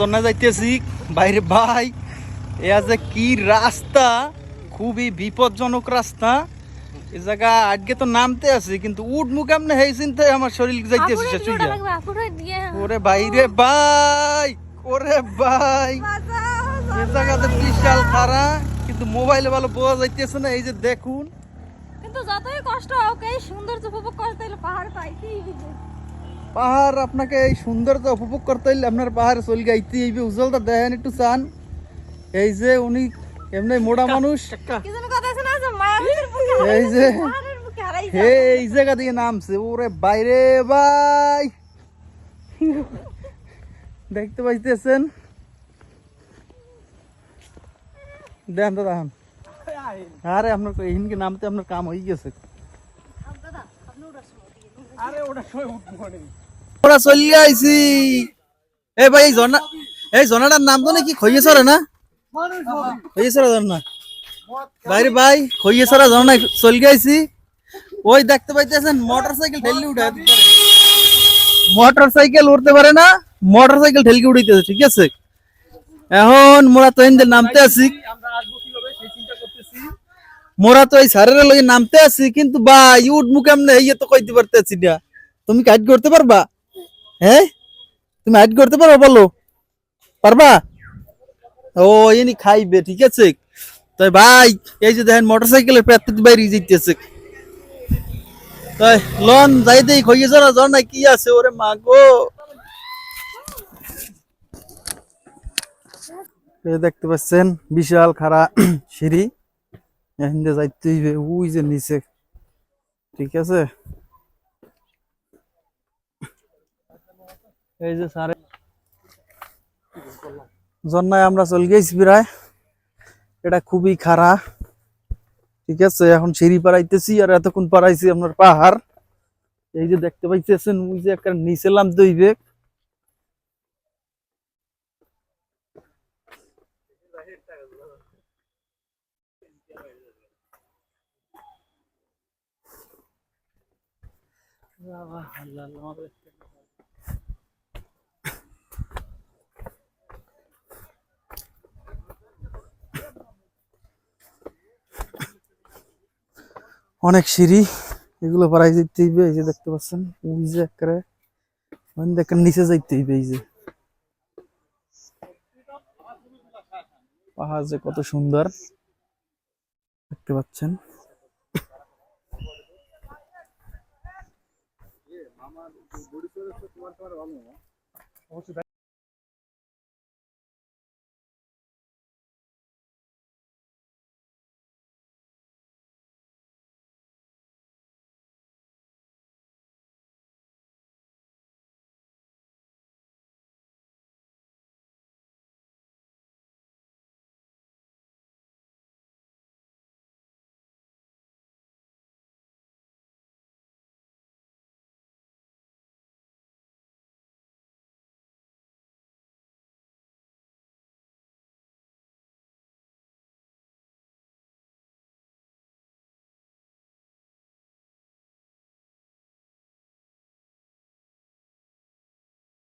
জন্না যাইতেছি বাইরে ভাই, এ যে কি রাস্তা, খুবই বিপজ্জনক রাস্তা। এই জায়গা আজকে তো নামতে আছি, কিন্তু উঠ মুখ এমনি হেই চিন্তায় আমার শরীর যাইতেছে শেষ হয়ে যায়। ওরে ভাই রে ভাই, ওরে ভাই, এই জায়গাতে বিশাল খারা, কিন্তু মোবাইলে ভালো বোঝা যাইতেছে না। এই যে দেখুন, কিন্তু যতই কষ্ট হোক এই সৌন্দর্য উপভোগ করতে হলে পাহাড় পাইতেই হবে। পাহাড় আপনাকে এই সৌন্দর্য উপভোগ করতে হইলে আপনার পাহাড়ে চলে গাইতে হইবে। উজ্জ্বলটা দেখেন একটু চান। এই যে উনি এমনি মোড়া মানুষ, এই যে এই জায়গা দিয়ে নামছে। ওরে বাইরে ভাই, দেখতে পাইতেছেন? দেন তো দেখেন। আরে আপনার এইখানকে নামতে আপনার কাম হয়ে গেছে। ওরা চলিয়ে আইছি। এই ভাই, এই জনাটার নাম তো নাকি খইয়েছরা না? খইয়েছরা ঝর্ণা। বাইরে ভাই, খইয়েছরা ঝর্ণা চলিয়ে আইছি। ওই দেখতে পাইতেছেন মোটর সাইকেল ঠেললে উঠে, মোটর সাইকেল উঠতে পারে না, মোটর সাইকেল ঠেলকে উঠাইতেছে। ঠিক আছে, এখন মোরা তো এনদের নামতে আছি, মোরা তো এই সারের লগে নামতে আছি, কিন্তু ভাই উঠ মুখ এমনি এই তো কইতে পারতেছি না। তুমি হাইট করতে পারবা? হ্যাঁ, তুমি হাইট করতে পারবা? বলো, পারবা? ও ইনি খাইবে। ঠিক আছে, তাই ভাই এই যে দেখেন মোটর সাইকেলের পেট বাইরে যাইতেছে। তাই লন যাই দেই খইয়ে জরা জ্বর না কি আছে। ওরে মা গো, এই দেখতে পাচ্ছেন বিশাল খাড়া সিঁড়ি, এখান দিয়ে যাইতে হইবে ওই যে নিচে। ঠিক আছে, এই যে সারে জন্নায় আমরা চলে গেছি প্রায়। এটা খুবই খাড়া। ঠিক আছে, এখন সিঁড়ি পাড়াইতেছি, আর এতক্ষণ পাড়াইছি আপনার পাহাড়। এই যে দেখতে পাইতেছেন ওই যে একটা নিচে নামতে হইবে। অনেক সিঁড়ি, এগুলো পাড়াই যেতে হইবে। এই যে দেখতে পাচ্ছেন ওই যে একেবারে দেখেন নিচে যাইতে হইবে। এই যে পাহাড় যে কত সুন্দর দেখতে পাচ্ছেন।